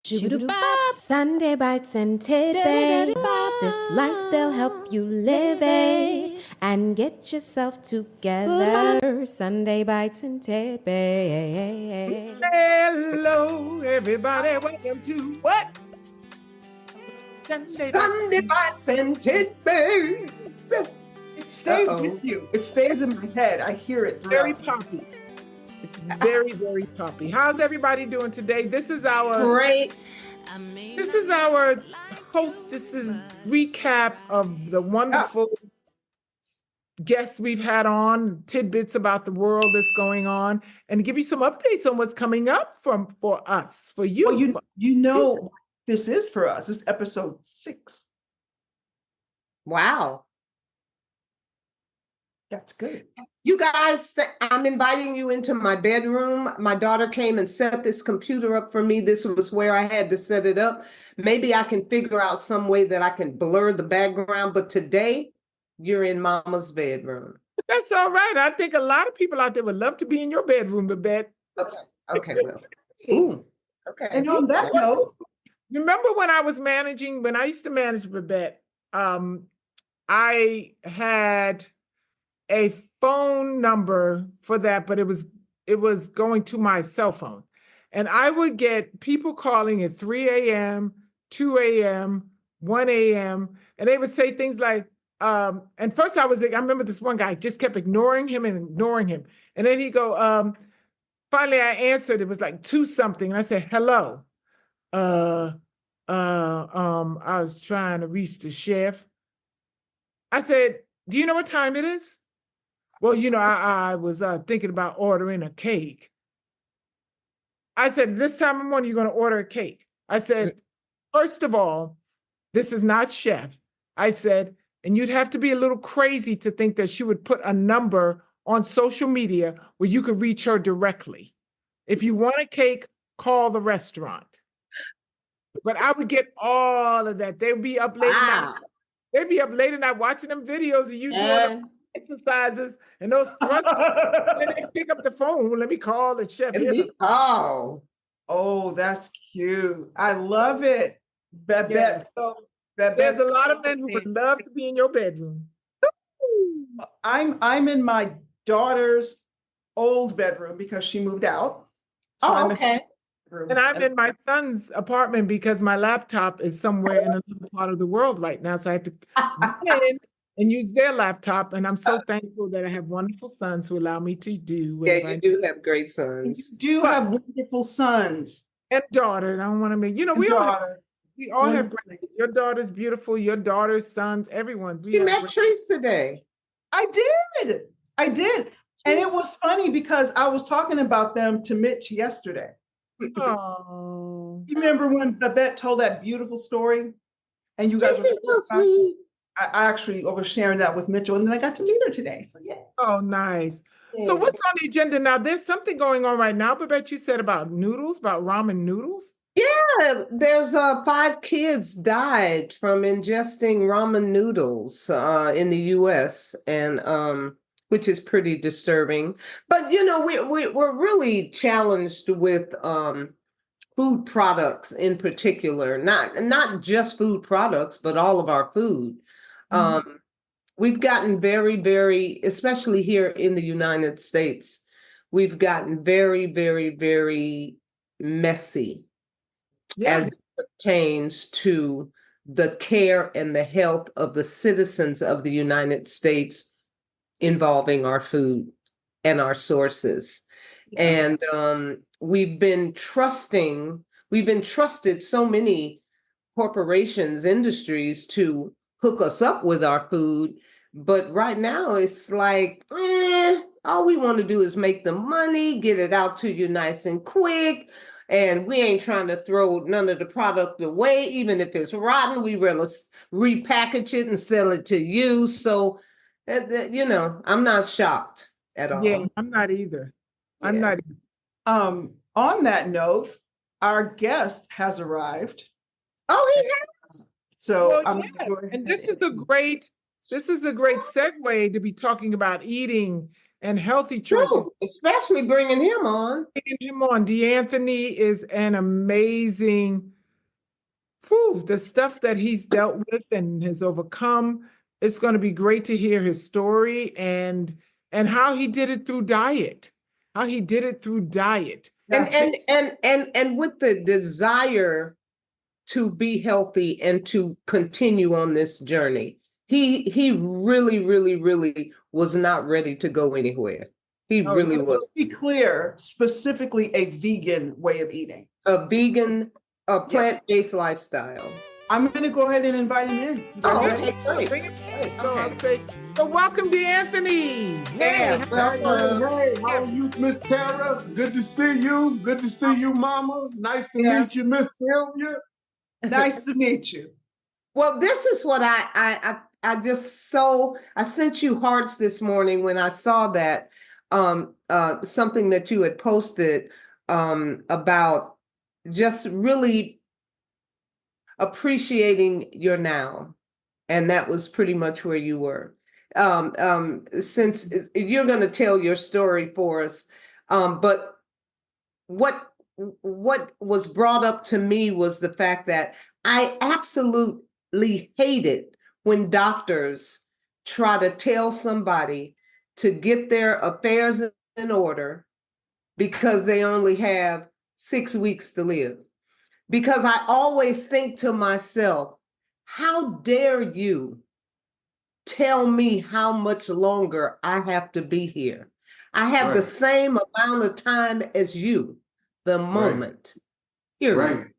Sunday bites and tidbits. This life they'll help you live it and get yourself together. Sunday bites and tidbits. Hello, everybody. Welcome to what? Sunday bites and tidbits. It stays with you. It stays in my head. I hear it Very throughout. poppy. It's very, very poppy. How's everybody doing today? This is our Great. hostess's recap of the wonderful guests we've had on, tidbits about the world that's going on, and give you some updates on what's coming up for us, for you. Well, you know, this is for us. This is episode 6. Wow. That's good. You guys, I'm inviting you into my bedroom. My daughter came and set this computer up for me. This was where I had to set it up. Maybe I can figure out some way that I can blur the background. But today, you're in Mama's bedroom. That's all right. I think a lot of people out there would love to be in your bedroom, Babette. Okay, well. Ooh. Okay. And on that note, remember when I used to manage Babette, I had a phone number for that, but it was going to my cell phone. And I would get people calling at 3 a.m., 2 a.m., 1 a.m., and they would say things like, and first I remember this one guy just kept ignoring him. And then he'd go, finally I answered, it was like 2 something. And I said, hello. I was trying to reach the chef. I said, do you know what time it is? Well, you know, I was thinking about ordering a cake. I said, this time of morning, you're going to order a cake. I said, first of all, this is not chef. I said, and you'd have to be a little crazy to think that she would put a number on social media where you could reach her directly. If you want a cake, call the restaurant. But I would get all of that. They'd be up late night. They'd be up late at night watching them videos of you doing exercises and those thrusts. And then they pick up the phone. Well, let me call the chef. Oh, that's cute. I love it. Babette. Yeah, so there's a lot of men who would love to be in your bedroom. I'm in my daughter's old bedroom because she moved out. So okay. And I'm in my son's apartment because my laptop is somewhere in another part of the world right now. So I have to come in and use their laptop. And I'm so thankful that I have wonderful sons who allow me to do. Yeah, you do have great sons. You do have wonderful sons. And daughter. And I don't want to make, we all have great. Your daughter's beautiful. Your daughter's sons, everyone. You met Treese today. I did. And it was funny because I was talking about them to Mitch yesterday. Oh. You remember when Babette told that beautiful story? And you guys were so sweet. I was sharing that with Mitchell, and then I got to meet her today. So yeah. Oh, nice. Yeah. So what's on the agenda now? There's something going on right now, Babette, you said about noodles, about ramen noodles? Yeah, there's 5 kids died from ingesting ramen noodles in the US, and which is pretty disturbing. But we're really challenged with food products in particular, not just food products, but all of our food. Mm-hmm. We've gotten very, very, especially here in the United States, we've gotten very, very, very messy as it pertains to the care and the health of the citizens of the United States involving our food and our sources. Yeah. And we've been trusted so many corporations, industries to hook us up with our food. But right now it's like, all we want to do is make the money, get it out to you nice and quick. And we ain't trying to throw none of the product away, even if it's rotten. We rather repackage it and sell it to you. So, I'm not shocked at all. Yeah, I'm not either. I'm not either. On that note, our guest has arrived. Oh, he has. So and this is a great segue to be talking about eating and healthy choices. Especially bringing him on. DeAnthony is an amazing whew, the stuff that he's dealt with and has overcome. It's going to be great to hear his story and how he did it through diet. How he did it through diet. And with the desire to be healthy and to continue on this journey. He really, really, really was not ready to go anywhere. He really was. To be clear, specifically a vegan way of eating. A vegan, a plant-based lifestyle. I'm going to go ahead and invite him in. Okay, great. So I'll say, so welcome, DeAnthony. Yeah. Hey, how are you, Miss Terrah? Good to see you. Good to see you, Mama. Nice to meet you, Miss Sylvia. Nice to meet you. Well, this is what I sent you hearts this morning when I saw that something that you had posted about just really appreciating your now. And that was pretty much where you were. Since you're going to tell your story for us, but what was brought up to me was the fact that I absolutely hated when doctors try to tell somebody to get their affairs in order because they only have 6 weeks to live. Because I always think to myself, how dare you tell me how much longer I have to be here? I have the same amount of time as you, the moment. Period.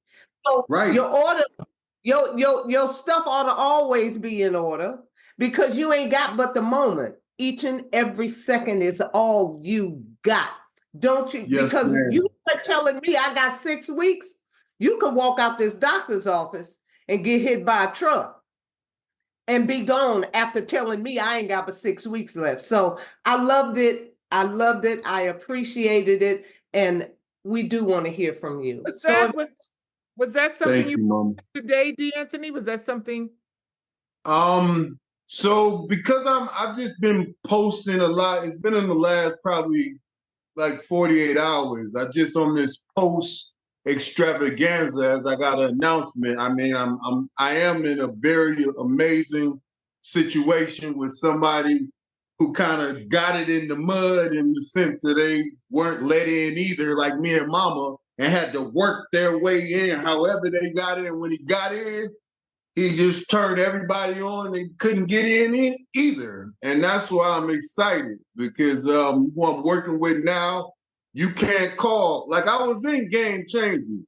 So your orders, your stuff ought to always be in order because you ain't got but the moment. Each and every second is all you got. Don't you? Yes, because ma'am. You are telling me I got 6 weeks. You could walk out this doctor's office and get hit by a truck and be gone after telling me I ain't got but 6 weeks left. So I loved it. I appreciated it. And we do want to hear from you. Was that something you today, DeAnthony? Was that something? So because I've just been posting a lot. It's been in the last probably like 48 hours. I just on this post extravaganza as I got an announcement. I mean, I am in a very amazing situation with somebody who kind of got it in the mud in the sense that they weren't let in either, like me and Mama, and had to work their way in however they got in. And when he got in, he just turned everybody on and couldn't get in either. And that's why I'm excited because who I'm working with now, you can't call. Like I was in Game Changing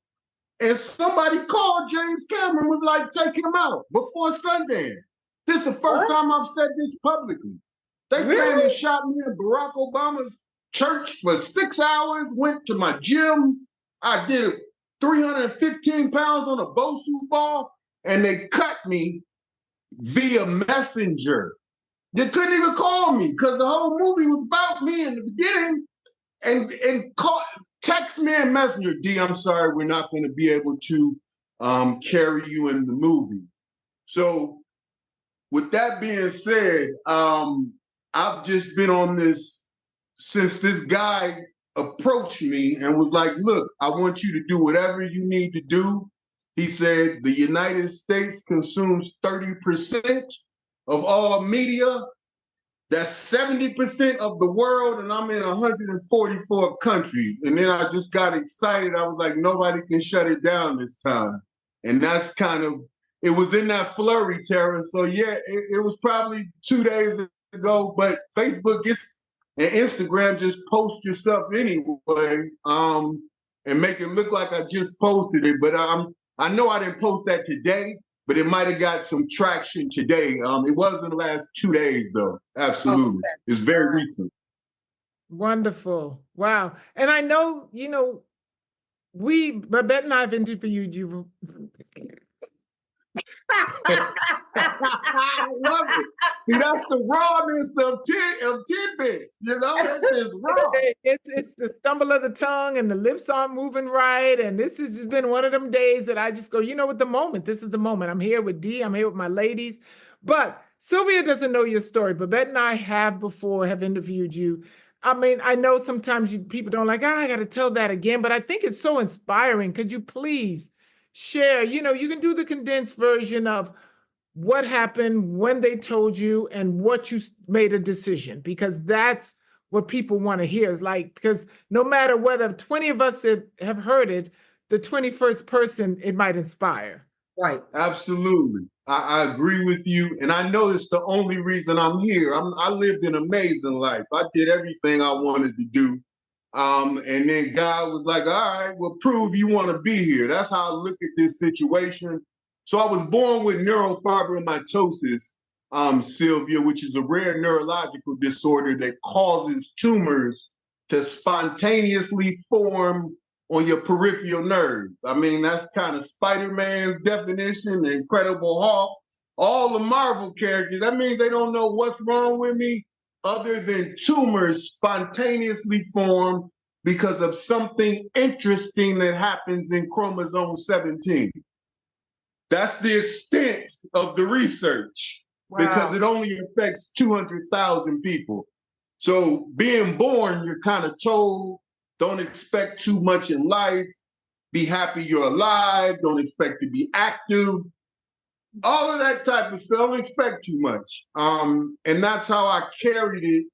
and somebody called James Cameron, was like, take him out before Sundance. This is the first time I've said this publicly. They came and shot me in Barack Obama's church for 6 hours, went to my gym. I did 315 pounds on a Bosu ball, and they cut me via messenger. They couldn't even call me because the whole movie was about me in the beginning. And text me and messenger, D, I'm sorry, we're not going to be able to carry you in the movie. So with that being said, I've just been on this since this guy approached me and was like, look, I want you to do whatever you need to do. He said the United States consumes 30% of all media. That's 70% of the world, and I'm in 144 countries. And then I just got excited. I was like, nobody can shut it down this time. And that's kind of, it was in that flurry, Terrah. So yeah, it was probably 2 days ago, but Facebook and Instagram just post yourself anyway, and make it look like I just posted it. But I know I didn't post that today, but it might have got some traction today. It was in the last 2 days, though. Absolutely. Okay. It's very recent. Wonderful. Wow. And I know, Babette and I have interviewed you. I love it. See, that's the rawness of tidbits, That's just raw. It's the stumble of the tongue and the lips aren't moving right. And this has just been one of them days that I just go, with the moment. This is the moment. I'm here with Dee. I'm here with my ladies. But Sylvia doesn't know your story. Babette and I have interviewed you. I mean, I know sometimes people don't like, I got to tell that again. But I think it's so inspiring. Could you please share, you know, you can do the condensed version of what happened, when they told you, and what you made a decision, because that's what people want to hear. Is like, because no matter whether 20 of us have heard it, the 21st person it might inspire. Right. Absolutely. I agree with you. And I know it's the only reason I'm here. I lived an amazing life. I did everything I wanted to do. And then God was like, all right, well, prove you want to be here. That's how I look at this situation. So I was born with neurofibromatosis, Sylvia, which is a rare neurological disorder that causes tumors to spontaneously form on your peripheral nerves. I mean, that's kind of Spider-Man's definition, the Incredible Hulk, all the Marvel characters. That means they don't know what's wrong with me other than tumors spontaneously form because of something interesting that happens in chromosome 17. That's the extent of the research. Wow. Because it only affects 200,000 people. So being born, you're kind of told, don't expect too much in life. Be happy you're alive. Don't expect to be active. All of that type of stuff. Don't expect too much. And that's how I carried it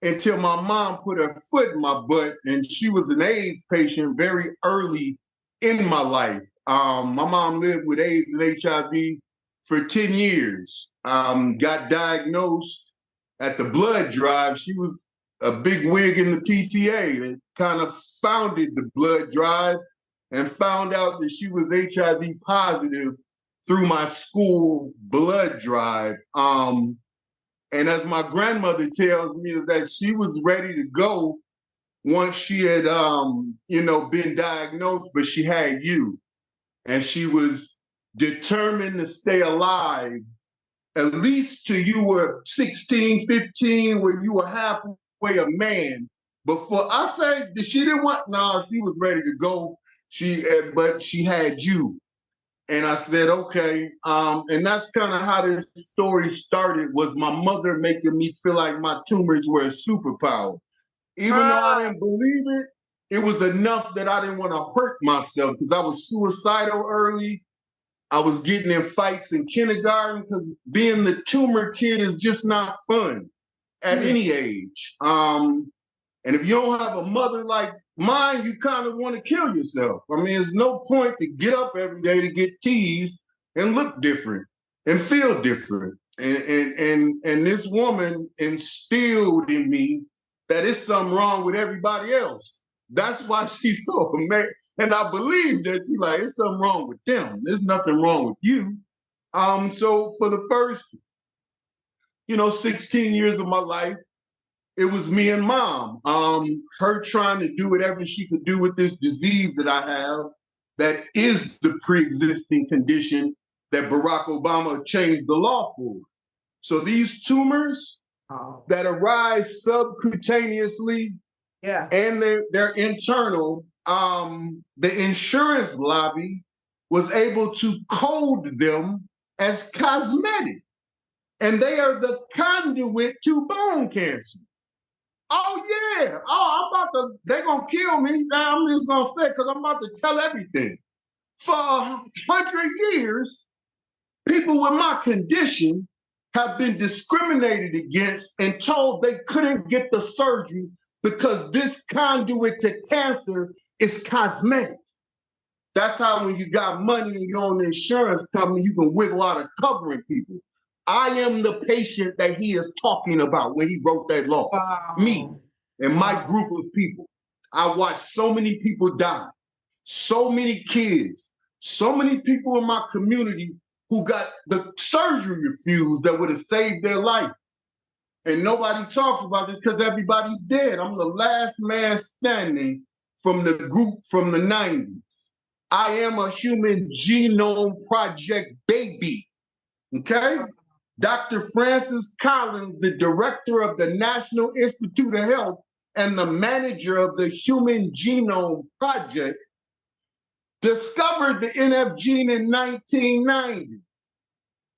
until my mom put her foot in my butt, and she was an AIDS patient very early in my life. My mom lived with AIDS and HIV for 10 years. Got diagnosed at the blood drive. She was a big wig in the PTA that kind of founded the blood drive, and found out that she was HIV positive through my school blood drive. And as my grandmother tells me, is that she was ready to go once she had, been diagnosed, but she had you. And she was determined to stay alive at least till you were 16, 15, where you were halfway a man. Before I say she didn't want, she was ready to go. But she had you. And I said, okay. And that's kind of how this story started, was my mother making me feel like my tumors were a superpower. Even though I didn't believe it, it was enough that I didn't want to hurt myself, because I was suicidal early. I was getting in fights in kindergarten, because being the tumor kid is just not fun at any age. And if you don't have a mother like mine, you kind of want to kill yourself. I mean, there's no point to get up every day to get teased and look different and feel different. And this woman instilled in me that it's something wrong with everybody else. That's why she's so amazing. And I believe that she's like, it's something wrong with them. There's nothing wrong with you. So for the first, 16 years of my life, it was me and mom, her trying to do whatever she could do with this disease that I have, that is the pre-existing condition that Barack Obama changed the law for. So these tumors that arise subcutaneously, and they're internal, the insurance lobby was able to code them as cosmetic. And they are the conduit to bone cancer. Oh, yeah. They're going to kill me. I'm just going to say, because I'm about to tell everything. For 100 years, people with my condition have been discriminated against and told they couldn't get the surgery because this conduit to cancer is cosmetic. That's how when you got money and you're on the insurance company, you can wiggle out of covering people. I am the patient that he is talking about when he wrote that law. Wow. Me and my group of people. I watched so many people die, so many kids, so many people in my community who got the surgery refused that would have saved their life. And nobody talks about this because everybody's dead. I'm the last man standing from the group from the 90s. I am a Human Genome Project baby, okay? Dr. Francis Collins, the director of the National Institute of Health and the manager of the Human Genome Project, discovered the NF gene in 1990.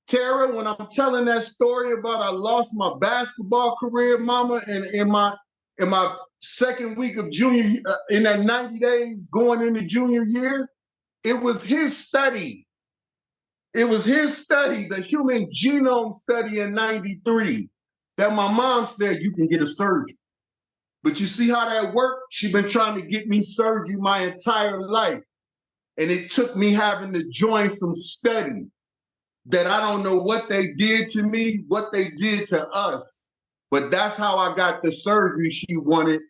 Terrah, when I'm telling that story about I lost my basketball career, mama, and in my second week of junior, in that 90 days going into junior year, it was his study. It was his study, the human genome study in 93, that my mom said you can get a surgery. But you see how that worked? She's been trying to get me surgery my entire life. And it took me having to join some study that I don't know what they did to me, what they did to us. But that's how I got the surgery she wanted.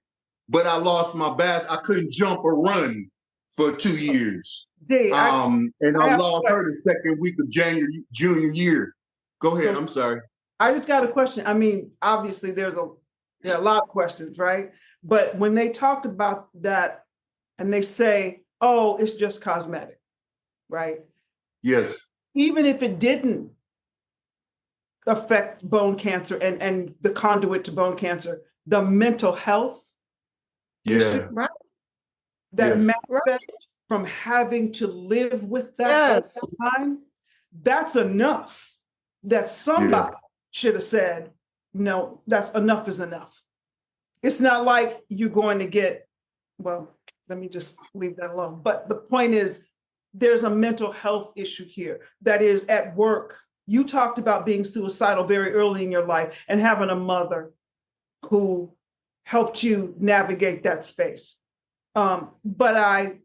But I lost my balance. I couldn't jump or run for 2 years. D, And I have lost her the second week of junior year. Go ahead. So- I'm sorry. I just got a question. I mean, obviously there are a lot of questions, right? But when they talk about that and they say, oh, it's just cosmetic, right? Yes. Even if it didn't affect bone cancer and the conduit to bone cancer, the mental health Yeah. Right. that Yes. manifests from having to live with that Yes. all the time, that's enough that somebody should have said, no, that's enough is enough. It's not like you're going to get, well, let me just leave that alone. But the point is, there's a mental health issue here that is at work. You talked about being suicidal very early in your life and having a mother who helped you navigate that space. But I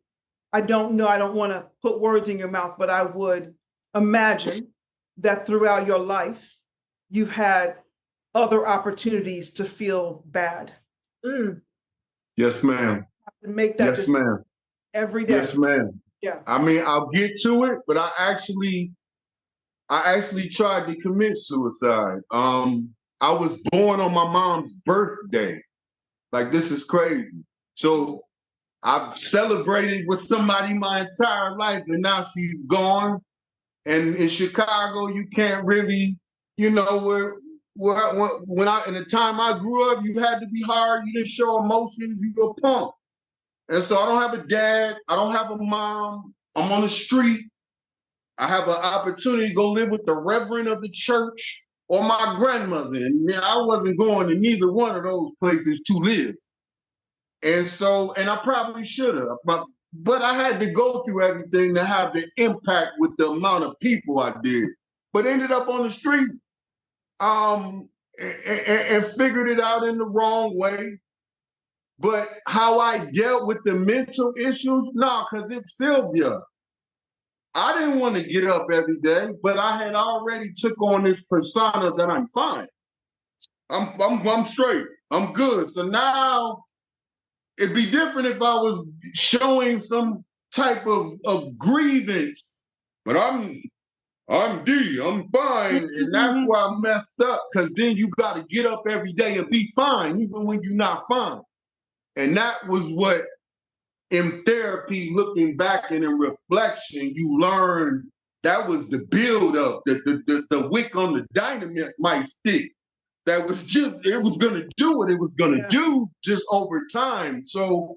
don't know, I don't want to put words in your mouth, but I would imagine that throughout your life, you've had other opportunities to feel bad. Yes, ma'am. To make that Yes, decision ma'am. every day. Yes, ma'am. Yeah. I mean, I'll get to it, but I actually tried to commit suicide. I was born on my mom's birthday. Like, this is crazy. So I've celebrated with somebody my entire life, and now she's gone. And in Chicago, you can't really, when in the time I grew up, you had to be hard. You didn't show emotions. You were a punk. And so I don't have a dad. I don't have a mom. I'm on the street. I have an opportunity to go live with the reverend of the church or my grandmother. And I wasn't going to neither one of those places to live. And so, and I probably should have, but I had to go through everything to have the impact with the amount of people I did. But ended up on the street and figured it out in the wrong way. But how I dealt with the mental issues, because it's Sylvia. I didn't want to get up every day, but I had already took on this persona that I'm fine. I'm straight. I'm good. So now it'd be different if I was showing some type of grievance, but I'm D, I'm fine. And that's why I messed up, because then you got to get up every day and be fine, even when you're not fine. And that was what, in therapy, looking back and in reflection, you learn that was the build-up, the wick on the dynamite might stick. That was just, it was going to do what it was going to do just over time. So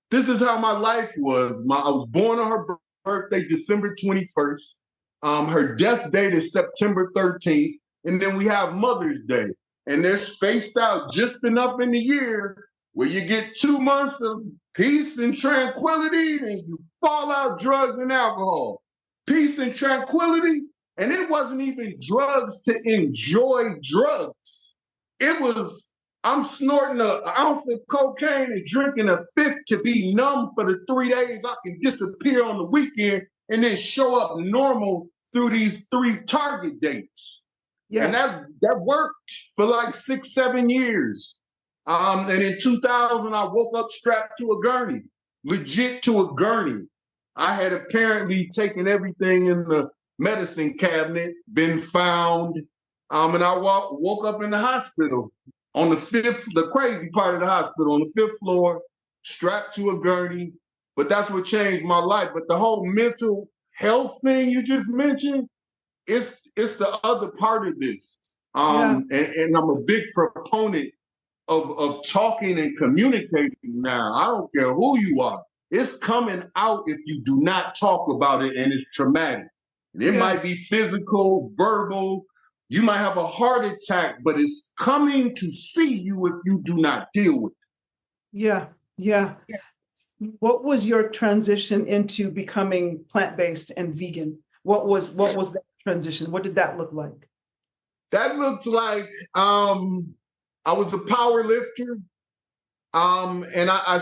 this is how my life was. I was born on her birthday, December 21st. Her death date is September 13th. And then we have Mother's Day. And they're spaced out just enough in the year where you get 2 months of peace and tranquility, and you fall out drugs and alcohol. Peace and tranquility. And it wasn't even drugs to enjoy drugs. It was, I'm snorting an ounce of cocaine and drinking a fifth to be numb for the 3 days I can disappear on the weekend and then show up normal through these 3 Target dates. Yeah. And that worked for like 6-7 years. And in 2000, I woke up strapped to a gurney, legit to a gurney. I had apparently taken everything in the medicine cabinet, been found, and I woke up in the hospital on the crazy part of the hospital, on the 5th floor, strapped to a gurney. But that's what changed my life. But the whole mental health thing you just mentioned, it's the other part of this. And I'm a big proponent of talking and communicating now. I don't care who you are. It's coming out if you do not talk about it, and it's traumatic. It might be physical, verbal. You might have a heart attack, but it's coming to see you if you do not deal with it. Yeah. What was your transition into becoming plant-based and vegan? What was that transition? What did that look like? That looked like I was a power lifter. And I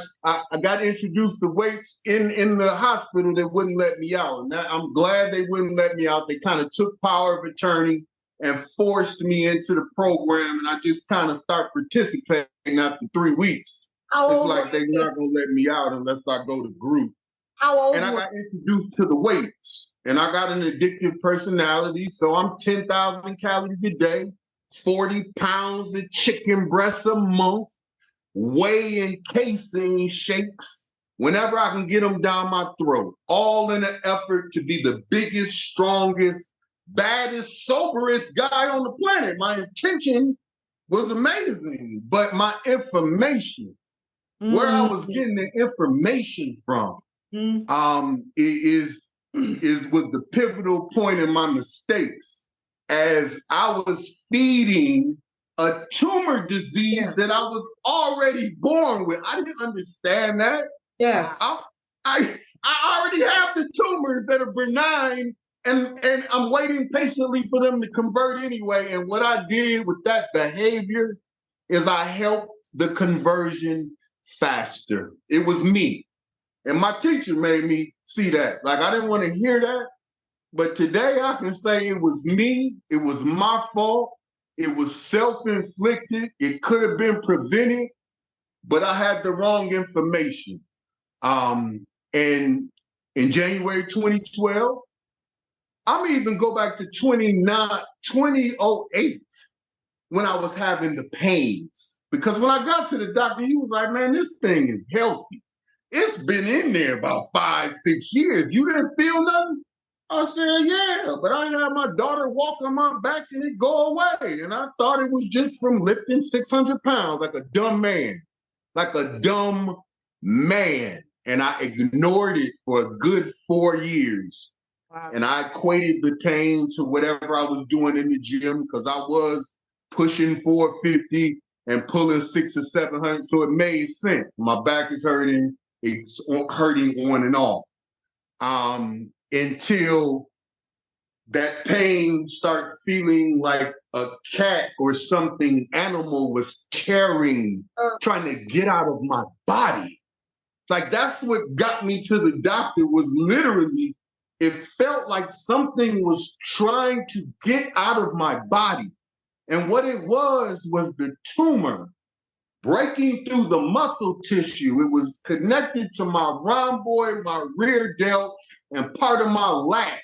got introduced to weights in the hospital that wouldn't let me out. And I'm glad they wouldn't let me out. They kind of took power of attorney and forced me into the program. And I just kind of start participating after 3 weeks. It's like they're not going to let me out unless I go to group. How old and I got introduced to the weights. And I got an addictive personality. So I'm 10,000 calories a day, 40 pounds of chicken breasts a month, whey and casein shakes whenever I can get them down my throat, all in an effort to be the biggest, strongest, baddest, soberest guy on the planet. My intention was amazing, but my information, where I was getting the information from, was the pivotal point in my mistakes, as I was feeding a tumor disease that I was already born with. I didn't understand that. Yes. I already have the tumors that are benign, and I'm waiting patiently for them to convert anyway. And what I did with that behavior is I helped the conversion faster. It was me. And my teacher made me see that. Like, I didn't want to hear that. But today I can say it was me. It was my fault. It was self-inflicted. It could have been prevented, but I had the wrong information. And in January 2012, I'm even go back to 2008 when I was having the pains. Because when I got to the doctor, he was like, man, this thing is healthy. It's been in there about 5-6 years. You didn't feel nothing? I said, yeah, but I had my daughter walk on my back and it go away. And I thought it was just from lifting 600 pounds like a dumb man, And I ignored it for a good 4 years. Wow. And I equated the pain to whatever I was doing in the gym, because I was pushing 450 and pulling 600 or 700. So it made sense. My back is hurting. It's hurting on and off. Until that pain started feeling like a cat or something animal was tearing, trying to get out of my body. Like, that's what got me to the doctor, was literally, it felt like something was trying to get out of my body. And what it was the tumor breaking through the muscle tissue. It was connected to my rhomboid, my rear delt, and part of my lat.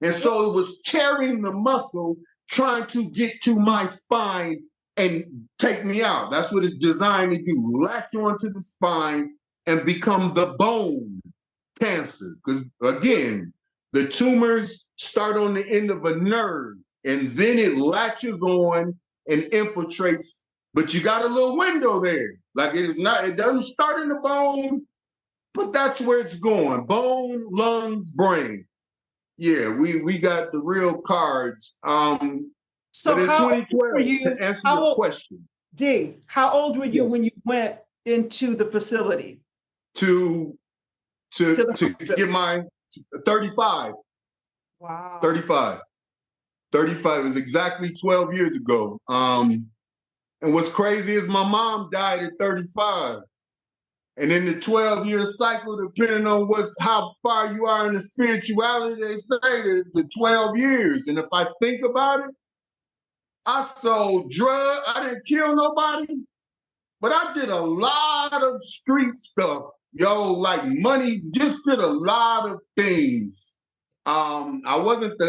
And so it was tearing the muscle, trying to get to my spine and take me out. That's what it's designed to do, latch onto the spine and become the bone cancer. Because again, the tumors start on the end of a nerve, and then it latches on and infiltrates. But you got a little window there. Like, it doesn't start in the bone, but that's where it's going. Bone, lungs, brain. Yeah, we got the real cards. So but in how 2012, were you, to answer your question. D, how old were you when you went into the facility? To get my 35. Wow. 35. 35 is exactly 12 years ago. And what's crazy is my mom died at 35. And in the 12-year cycle, depending on how far you are in the spirituality, they say the 12 years. And if I think about it, I sold drugs. I didn't kill nobody, but I did a lot of street stuff. Like money, just did a lot of things. I wasn't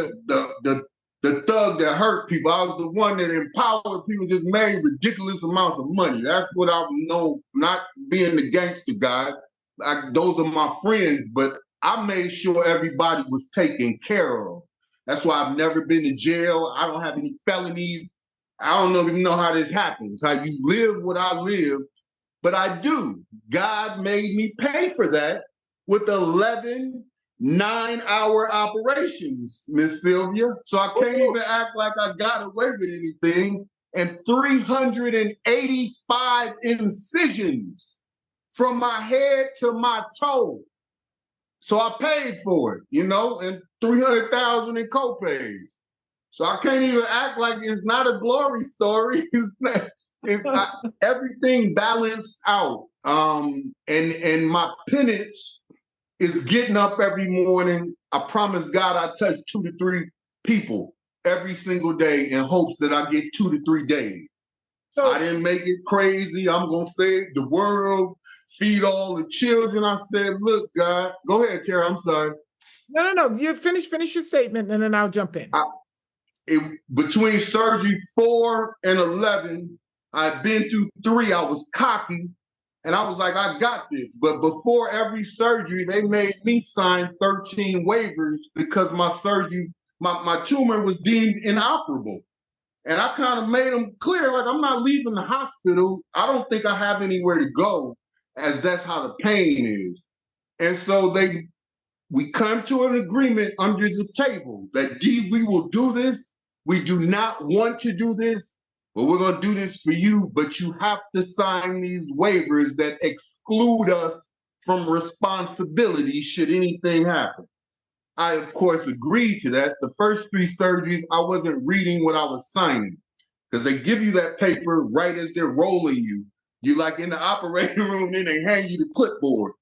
the thug that hurt people. I was the one that empowered people, just made ridiculous amounts of money. That's what I know, not being the gangster guy. Those are my friends, but I made sure everybody was taken care of. That's why I've never been to jail. I don't have any felonies. I don't even know how this happens, how you live what I live, but I do. God made me pay for that with 11 9-hour operations, Miss Sylvia. So I can't even act like I got away with anything. And 385 incisions from my head to my toe. So I paid for it, you know, and $300,000 in copays. So I can't even act like it's not a glory story. Everything balanced out. And my penance is getting up every morning. I promise God I touch 2 to 3 people every single day in hopes that I get 2 to 3 days. So I didn't make it crazy. I'm going to save the world, feed all the children. I said, look, God, go ahead, Terrah. I'm sorry. No. You finish your statement and then I'll jump in. Between surgery 4 and 11, I've been through 3. I was cocky and I was like, I got this. But before every surgery, they made me sign 13 waivers because my surgery, my tumor was deemed inoperable. And I kind of made them clear, like, I'm not leaving the hospital. I don't think I have anywhere to go, as that's how the pain is. And so we come to an agreement under the table that, we will do this. We do not want to do this, but we're going to do this for you. But you have to sign these waivers that exclude us from responsibility should anything happen. I, of course, agreed to that. The first 3 surgeries, I wasn't reading what I was signing because they give you that paper right as they're rolling you. You're like in the operating room, then they hand you the clipboard.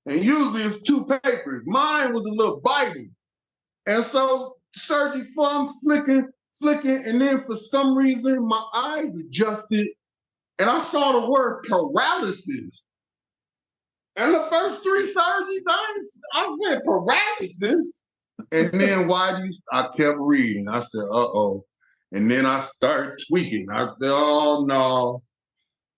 And usually it's 2 papers. Mine was a little Bible. And so surgery 4, I'm flicking, and then for some reason, my eyes adjusted, and I saw the word paralysis. And the first 3 surgeries, I said paralysis. And then I kept reading. I said, uh-oh. And then I started tweaking. I said, oh, no.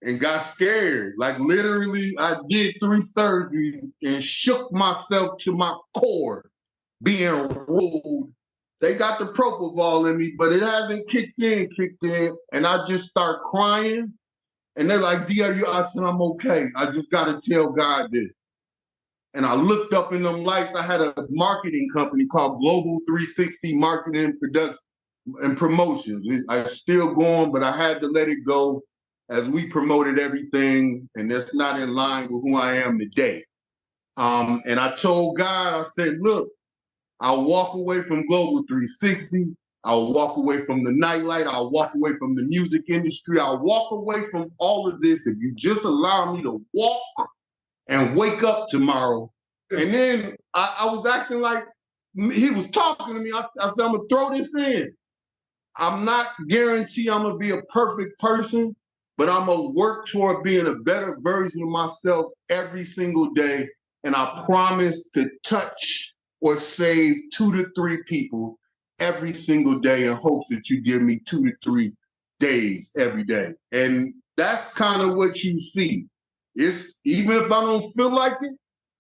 And got scared. Like literally, I did 3 surgeries and shook myself to my core, being rolled. They got the propofol in me, but it hasn't kicked in. And I just start crying. And they're like, I said, I'm okay. I just got to tell God this. And I looked up in them lights. I had a marketing company called Global 360 Marketing Production and Promotions. It's still going, but I had to let it go as we promoted everything, and that's not in line with who I am today. And I told God, I said, look, I'll walk away from Global 360. I'll walk away from the nightlight. I'll walk away from the music industry. I'll walk away from all of this if you just allow me to walk and wake up tomorrow. And then I was acting like he was talking to me. I said, I'm going to throw this in. I'm not guaranteed I'm going to be a perfect person, but I'm going to work toward being a better version of myself every single day. And I promise to touch or save 2 to 3 people every single day in hopes that you give me 2 to 3 days every day. And that's kind of what you see. It's even if I don't feel like it,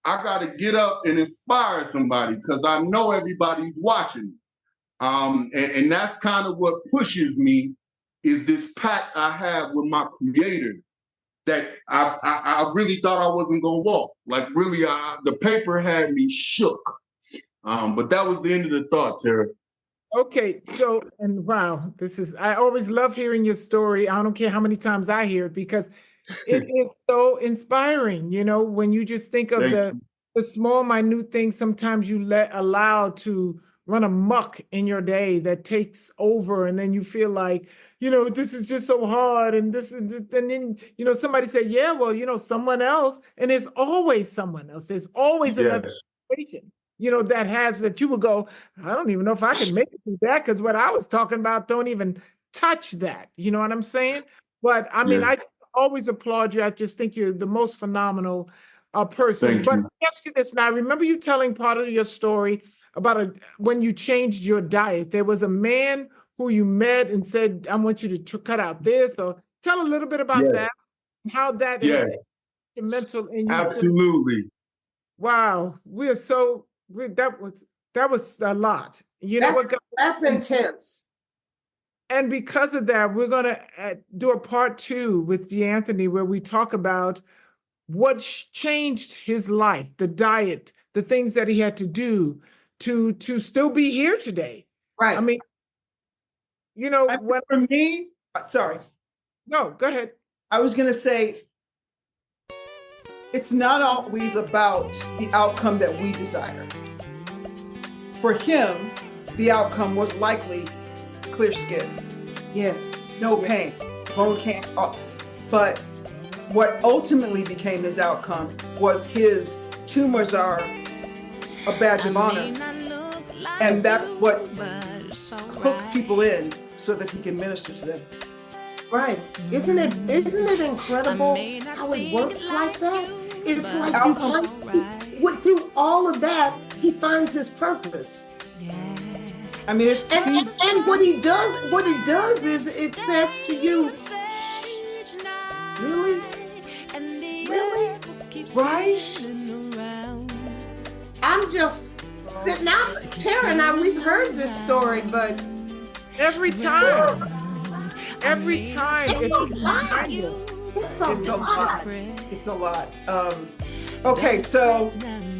I got to get up and inspire somebody because I know everybody's watching. And that's kind of what pushes me is this pact I have with my creator that I really thought I wasn't going to walk. Like really, the paper had me shook. But that was the end of the thought, Terrah. Okay, so, and wow, I always love hearing your story. I don't care how many times I hear it because it is so inspiring, when you just think of the small, minute things sometimes you allow to run amok in your day that takes over, and then you feel like, this is just so hard, and then, somebody said, yeah, well, someone else, and there's always someone else. There's always another situation, that you would go, I don't even know if I can make it through that because what I was talking about don't even touch that. You know what I'm saying? But I mean, I always applaud you. I just think you're the most phenomenal person. But let me ask you this now. I remember you telling part of your story about when you changed your diet. There was a man who you met and said, I want you to cut out this. Or tell a little bit about that and how that is mental in you. Absolutely. Wow. That was a lot. That's intense. And because of that, we're going to do a part 2 with DeAnthony where we talk about what changed his life, the diet, the things that he had to do to still be here today. Right. I mean, for me, sorry. No, go ahead. I was going to say, it's not always about the outcome that we desire. For him, the outcome was likely clear skin. Yes. No pain, bone can't. But what ultimately became his outcome was his tumors are a badge of honor. And that's what hooks people in so that he can minister to them. Right. Isn't it incredible how it works like that? It's like through all of that, he finds his purpose. I mean, and what he does is it says to you, really? Right? I'm just sitting out. Terrah and I, we've heard this story, but every time it's a lot. Okay, so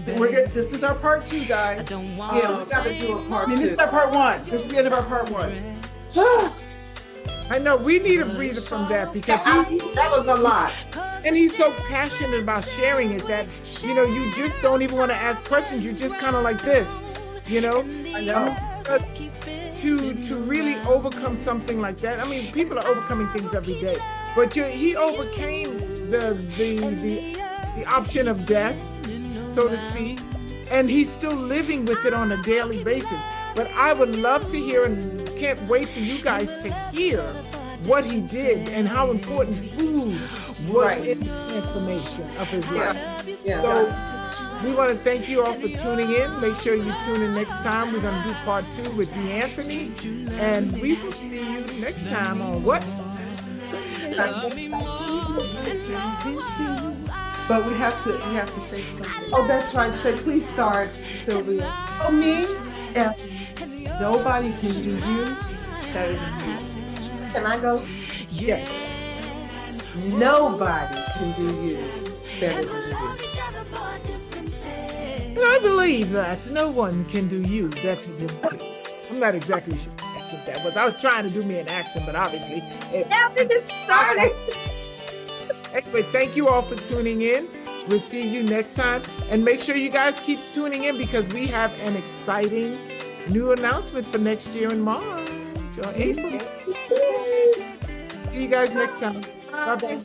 this is our part 2, guys. We gotta do a part 2. This is our part 1. This is the end of our part 1. I know we need a breather from that because that was a lot. And he's so passionate about sharing it that, you just don't even want to ask questions. You're just kind of like this, I know. To really overcome something like that. I mean, people are overcoming things every day, but he overcame the option of death, so to speak, and he's still living with it on a daily basis. But I would love to hear, and can't wait for you guys to hear what he did and how important food was in the transformation of his life. Yeah. So we want to thank you all for tuning in. Make sure you tune in next time. We're going to do part 2 with DeAnthony, and we will see you next time on what? But we have to say something. Oh, that's right. So please start, Sylvia. For me, yes. Nobody can do you better than you. Can I go? Yes. Nobody can do you better than you. And I believe that no one can do you better than you. I'm not exactly sure what accent that was. I was trying to do me an accent, but obviously it started. Anyway, thank you all for tuning in. We'll see you next time. And make sure you guys keep tuning in because we have an exciting new announcement for next year in March or April. See you guys next time. Bye-bye.